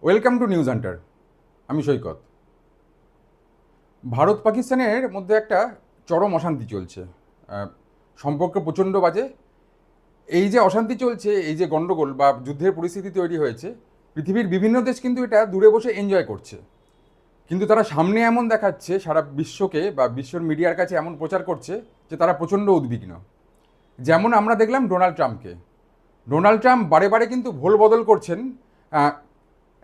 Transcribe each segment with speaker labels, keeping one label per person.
Speaker 1: Welcome to news Hunter. আমি সৈকত। ভারত পাকিস্তানের মধ্যে একটা চরম অশান্তি চলছে। সম্পর্ক প্রচণ্ড বাজে। এই যে অশান্তি চলছে, এই যে গণ্ডগোল বা যুদ্ধের পরিস্থিতি তৈরি হয়েছে, পৃথিবীর বিভিন্ন দেশ কিন্তু এটা দূরে বসে এনজয় করছে। কিন্তু তারা সামনে এমন দেখাচ্ছে, সারা বিশ্বকে বা বিশ্বর মিডিয়ার কাছে এমন প্রচার করছে যে তারা প্রচণ্ড উদ্বিগ্ন। যেমন আমরা দেখলাম ডোনাল্ড ট্রাম্পকে। ডোনাল্ড ট্রাম্প বারে বারে কিন্তু ভোল বদল করছেন।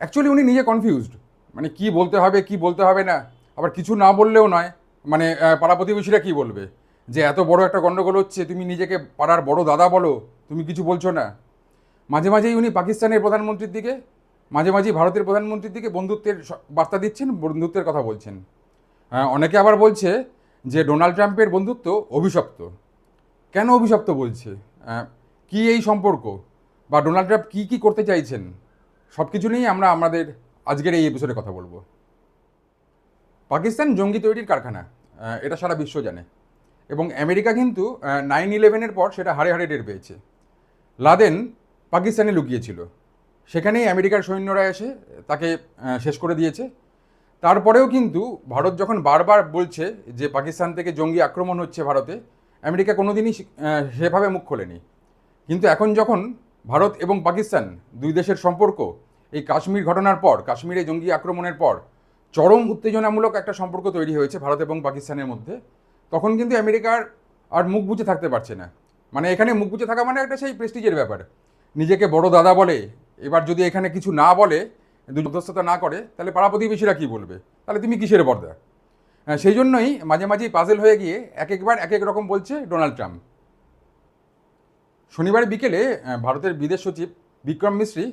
Speaker 1: অ্যাকচুয়ালি উনি নিজে কনফিউজড, মানে কি বলতে হবে কি বলতে হবে না, আবার কিছু না বললেও নয়। মানে পাড়া প্রতিবেশীরা কী বলবে যে এত বড় একটা গণ্ডগোল হচ্ছে, তুমি নিজেকে পাড়ার বড় দাদা বলো, তুমি কিছু বলছো না। মাঝে মাঝেই উনি পাকিস্তানের প্রধানমন্ত্রীর দিকে, মাঝে মাঝেই ভারতের প্রধানমন্ত্রীর দিকে বন্ধুত্বের বার্তা দিচ্ছেন, বন্ধুত্বের কথা বলছেন। অনেকে আবার বলছে যে ডোনাল্ড ট্রাম্পের বন্ধুত্ব অভিশপ্ত। কেন অভিশপ্ত বলছে? কি এই সম্পর্ক, বা ডোনাল্ড ট্রাম্প কী কী করতে চাইছেন, সব কিছু নিয়েই আমরা আমাদের আজকের এই এপিসোডে কথা বলবো। পাকিস্তান জঙ্গি তৈরির কারখানা, এটা সারা বিশ্ব জানে। এবং আমেরিকা কিন্তু 9/11-এর পর সেটা হাড়ে হাড়ে টের পেয়েছে। লাদেন পাকিস্তানে লুকিয়েছিল, সেখানেই আমেরিকার সৈন্যরা এসে তাকে শেষ করে দিয়েছে। তারপরেও কিন্তু ভারত যখন বারবার বলছে যে পাকিস্তান থেকে জঙ্গি আক্রমণ হচ্ছে ভারতে, আমেরিকা কোনোদিনই সেভাবে মুখ খোলেনি। কিন্তু এখন যখন ভারত এবং পাকিস্তান দুই দেশের সম্পর্ক এই কাশ্মীর ঘটনার পর, কাশ্মীরে জঙ্গি আক্রমণের পর চরম উত্তেজনামূলক একটা সম্পর্ক তৈরি হয়েছে ভারত এবং পাকিস্তানের মধ্যে, তখন কিন্তু আমেরিকার আর মুখ বুজে থাকতে পারছে না। মানে এখানে মুখ বুজে থাকা মানে একটা সেই প্রেস্টিজের ব্যাপার। নিজেকে বড় দাদা বলে, এবার যদি এখানে কিছু না বলে, মধ্যস্থতা না করে, তাহলে পাড়া প্রতিবেশীরা কী বলবে, তাহলে তুমি কিসের বর্দা? সেই জন্যই মাঝে মাঝেই পাজেল হয়ে গিয়ে এক একবার এক এক রকম বলছে ডোনাল্ড ট্রাম্প। শনিবার বিকেলে ভারতের বিদেশ সচিব বিক্রম মিশ্রি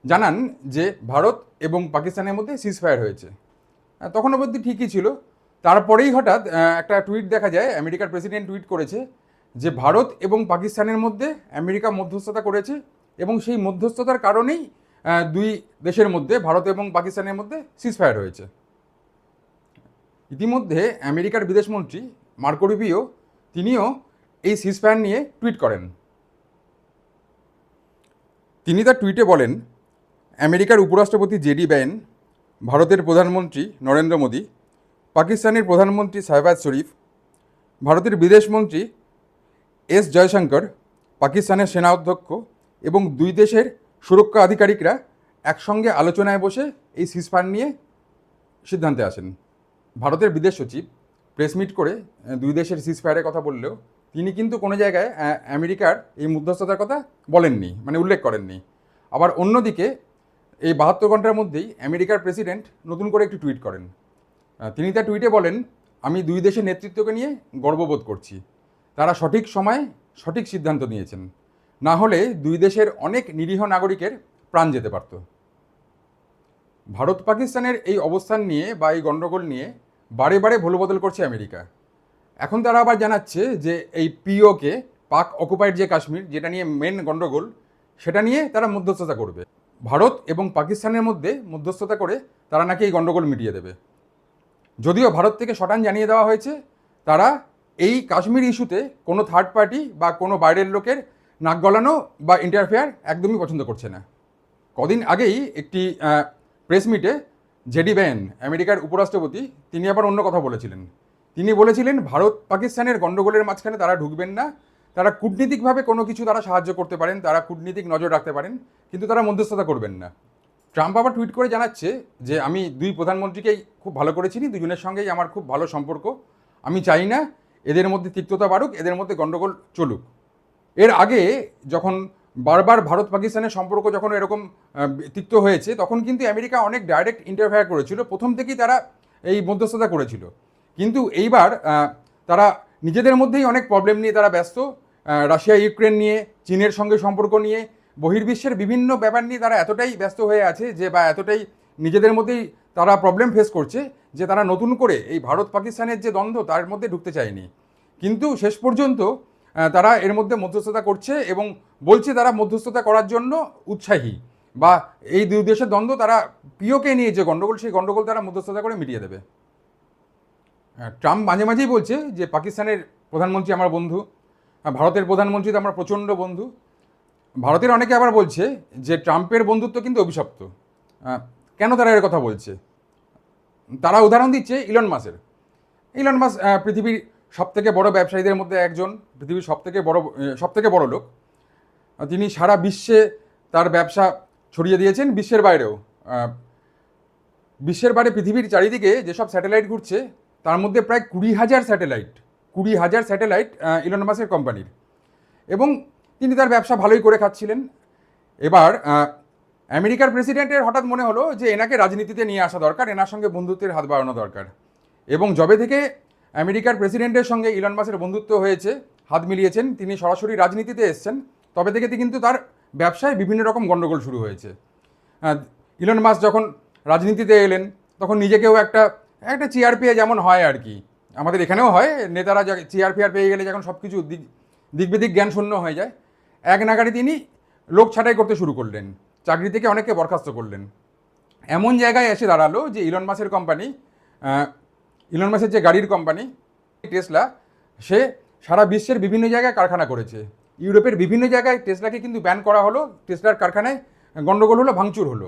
Speaker 1: জানান যে ভারত এবং পাকিস্তানের মধ্যে সিজফায়ার হয়েছে। তখন অবধি ঠিকই ছিল। তারপরেই হঠাৎ একটা টুইট দেখা যায়, আমেরিকার প্রেসিডেন্ট টুইট করেছে যে ভারত এবং পাকিস্তানের মধ্যে আমেরিকা মধ্যস্থতা করেছে, এবং সেই মধ্যস্থতার কারণেই দুই দেশের মধ্যে, ভারত এবং পাকিস্তানের মধ্যে সিজফায়ার হয়েছে। ইতিমধ্যে আমেরিকার বিদেশমন্ত্রী মার্কো রুবিও, তিনিও এই সিজফায়ার নিয়ে টুইট করেন। তিনি তার টুইটে বলেন, আমেরিকার উপরাষ্ট্রপতি জেডি ভ্যান, ভারতের প্রধানমন্ত্রী নরেন্দ্র মোদী, পাকিস্তানের প্রধানমন্ত্রী শাহবাজ শরীফ, ভারতের বিদেশমন্ত্রী এস জয়শঙ্কর, পাকিস্তানের সেনা অধ্যক্ষ এবং দুই দেশের সুরক্ষা আধিকারিকরা একসঙ্গে আলোচনায় বসে এই সিজফায়ার নিয়ে সিদ্ধান্তে আসেন। ভারতের বিদেশ সচিব প্রেসমিট করে দুই দেশের সিজফায়ারের কথা বললেও তিনি কিন্তু কোনো জায়গায় আমেরিকার এই মধ্যস্থতার কথা বলেননি, মানে উল্লেখ করেননি। আবার অন্যদিকে এই 72 ঘন্টার মধ্যেই আমেরিকার প্রেসিডেন্ট নতুন করে একটি টুইট করেন। তিনি তার টুইটে বলেন, আমি দুই দেশের নেতৃত্বকে নিয়ে গর্ববোধ করছি। তারা সঠিক সময়ে সঠিক সিদ্ধান্ত নিয়েছেন, না হলে দুই দেশের অনেক নিরীহ নাগরিকের প্রাণ যেতে পারত। ভারত পাকিস্তানের এই অবস্থান নিয়ে বা এই গণ্ডগোল নিয়ে বারে বারে ভুলবদল করছে আমেরিকা। এখন তারা আবার জানাচ্ছে যে এই পিওকে, পাক অকুপাইড যে কাশ্মীর, যেটা নিয়ে মেন গণ্ডগোল, সেটা নিয়ে তারা মধ্যস্থতা করবে। ভারত এবং পাকিস্তানের মধ্যে মধ্যস্থতা করে তারা নাকি এই গণ্ডগোল মিটিয়ে দেবে। যদিও ভারত থেকে শটান জানিয়ে দেওয়া হয়েছে তারা এই কাশ্মীর ইস্যুতে কোনো থার্ড পার্টি বা কোনো বাইরের লোকের নাক গলানো বা ইন্টারফেয়ার একদমই পছন্দ করছে না। কদিন আগেই একটি প্রেস মিটে জেডি ভ্যান, আমেরিকার উপরাষ্ট্রপতি, তিনি আবার অন্য কথা বলেছিলেন। তিনি বলেছিলেন ভারত পাকিস্তানের গণ্ডগোলের মাঝখানে তারা ঢুকবেন না, তারা কূটনীতিকভাবে কোনো কিছু তারা সাহায্য করতে পারেন, তারা কূটনীতিক নজর রাখতে পারেন, কিন্তু তারা মধ্যস্থতা করবেন না। ট্রাম্প আবার টুইট করে জানাচ্ছে যে আমি দুই প্রধানমন্ত্রীকেই খুব ভালো করে চিনি, দুজনের সঙ্গেই আমার খুব ভালো সম্পর্ক, আমি চাই না এদের মধ্যে তিক্ততা বাড়ুক, এদের মধ্যে গণ্ডগোল চলুক। এর আগে যখন বারবার ভারত পাকিস্তানের সম্পর্ক যখন এরকম তিক্ত হয়েছে, তখন কিন্তু আমেরিকা অনেক ডাইরেক্ট ইন্টারফেয়ার করেছিল, প্রথম থেকেই তারা এই মধ্যস্থতা করেছিল। কিন্তু এইবার তারা নিজেদের মধ্যেই অনেক প্রবলেম নিয়ে তারা ব্যস্ত। রাশিয়া ইউক্রেন নিয়ে, চীনের সঙ্গে সম্পর্ক নিয়ে, বহির্বিশ্বের বিভিন্ন ব্যাপার নিয়ে তারা এতটাই ব্যস্ত হয়ে আছে যে, বা এতটাই নিজেদের মধ্যেই তারা প্রবলেম ফেস করছে যে তারা নতুন করে এই ভারত পাকিস্তানের যে দ্বন্দ্ব তার মধ্যে ঢুকতে চায়নি। কিন্তু শেষ পর্যন্ত তারা এর মধ্যে মধ্যস্থতা করছে এবং বলছে তারা মধ্যস্থতা করার জন্য উৎসাহী, বা এই দুই দেশের দ্বন্দ্ব, তারা পিওকে নিয়ে যে গণ্ডগোল, সেই গণ্ডগোল তারা মধ্যস্থতা করে মিটিয়ে দেবে। ট্রাম্প মাঝে মাঝেই বলছে যে পাকিস্তানের প্রধানমন্ত্রী আমার বন্ধু, ভারতের প্রধানমন্ত্রী তো আমার প্রচণ্ড বন্ধু। ভারতের অনেকে আবার বলছে যে ট্রাম্পের বন্ধুত্ব কিন্তু অভিশপ্ত, কেন তারা এর কথা বলছে? তারা উদাহরণ দিচ্ছে ইলন মাসের। ইলন মাস পৃথিবীর সবথেকে বড় ব্যবসায়ীদের মধ্যে একজন, পৃথিবীর সবথেকে বড় লোক। তিনি সারা বিশ্বে তার ব্যবসা ছড়িয়ে দিয়েছেন, বিশ্বের বাইরেও। বিশ্বের বাইরে পৃথিবীর চারিদিকে যেসব স্যাটেলাইট ঘুরছে তার মধ্যে প্রায় 20,000 স্যাটেলাইট ইলন মাসের কোম্পানির। এবং তিনি তার ব্যবসা ভালোই করে খাচ্ছিলেন। এবার আমেরিকার প্রেসিডেন্টের হঠাৎ মনে হলো যে এনাকে রাজনীতিতে নিয়ে আসা দরকার, এনার সঙ্গে বন্ধুত্বের হাত বাড়ানো দরকার। এবং যবে থেকে আমেরিকার প্রেসিডেন্টের সঙ্গে ইলন মাসের বন্ধুত্ব হয়েছে, হাত মিলিয়েছেন, তিনি সরাসরি রাজনীতিতে এসছেন, তবে থেকে কিন্তু তার ব্যবসায় বিভিন্ন রকম গণ্ডগোল শুরু হয়েছে। ইলন মাস যখন রাজনীতিতে এলেন তখন নিজেকেও একটা চেয়ার পেয়ে, যেমন হয় আর কি, আমাদের এখানেও হয়, নেতারা চেয়ার পেয়ে গেলে যখন সব কিছু দিকবিদিক জ্ঞান শূন্য হয়ে যায়, এক নাগাড়ে তিনি লোক ছাঁটাই করতে শুরু করলেন, চাকরি থেকে অনেককে বরখাস্ত করলেন। এমন জায়গায় এসে দাঁড়ালো যে ইলন মাসের কোম্পানি, ইলন মাসের যে গাড়ির কোম্পানি টেসলা, সে সারা বিশ্বের বিভিন্ন জায়গায় কারখানা করেছে। ইউরোপের বিভিন্ন জায়গায় টেসলাকে কিন্তু ব্যান করা হলো, টেসলার কারখানায় গণ্ডগোল হলো, ভাঙচুর হলো।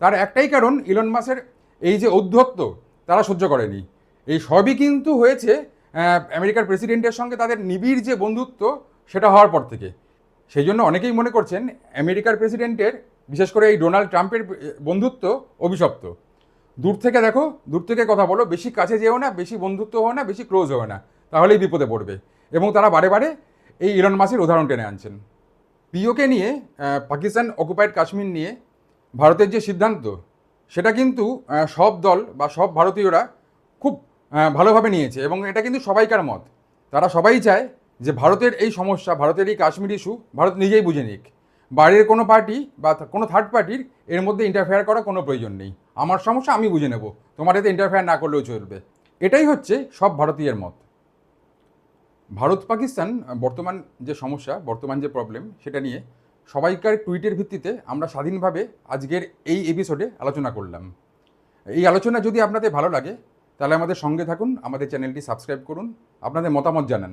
Speaker 1: তার একটাই কারণ, ইলন মাসের এই যে ঔদ্ধত্য তারা সহ্য করেনি। এই সবই কিন্তু হয়েছে আমেরিকার প্রেসিডেন্টের সঙ্গে তাদের নিবিড় যে বন্ধুত্ব সেটা হওয়ার পর থেকে। সেই জন্য অনেকেই মনে করছেন আমেরিকার প্রেসিডেন্টের, বিশেষ করে এই ডোনাল্ড ট্রাম্পের বন্ধুত্ব অভিশপ্ত। দূর থেকে দেখো, দূর থেকে কথা বলো, বেশি কাছে যেও না, বেশি বন্ধুত্ব হও না, বেশি ক্লোজ হও না, তাহলেই বিপদে পড়বে। এবং তারা বারে বারে এই ইলন মাসের উদাহরণ টেনে আনছেন। পিওকে নিয়ে, পাকিস্তান অকুপাইড কাশ্মীর নিয়ে ভারতের যে সিদ্ধান্ত, সেটা কিন্তু সব দল বা সব ভারতীয়রা খুব ভালোভাবে নিয়েছে, এবং এটা কিন্তু সবাইকার মত। তারা সবাই চায় যে ভারতের এই সমস্যা, ভারতের এই কাশ্মীর ইস্যু ভারত নিজেই বুঝে নিক। বাইরের কোনো পার্টি বা কোনো থার্ড পার্টির এর মধ্যে ইন্টারফেয়ার করার কোনো প্রয়োজন নেই। আমার সমস্যা আমি বুঝে নেব, তোমার এতে ইন্টারফেয়ার না করলেও চলবে। এটাই হচ্ছে সব ভারতীয়ের মত। ভারত পাকিস্তান বর্তমান যে সমস্যা, বর্তমান যে প্রবলেম, সেটা নিয়ে সবাইকার টুইটের ভিত্তিতে আমরা স্বাধীনভাবে আজকের এই এপিসোডে আলোচনা করলাম। এই আলোচনা যদি আপনাদের ভালো লাগে তাহলে আমাদের সঙ্গে থাকুন, আমাদের চ্যানেলটি সাবস্ক্রাইব করুন, আপনাদের মতামত জানান।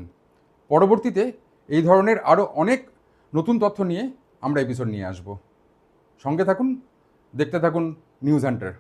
Speaker 1: পরবর্তীতে এই ধরনের আরও অনেক নতুন তথ্য নিয়ে আমরা এপিসোড নিয়ে আসব। সঙ্গে থাকুন, দেখতে থাকুন নিউজ হান্টার।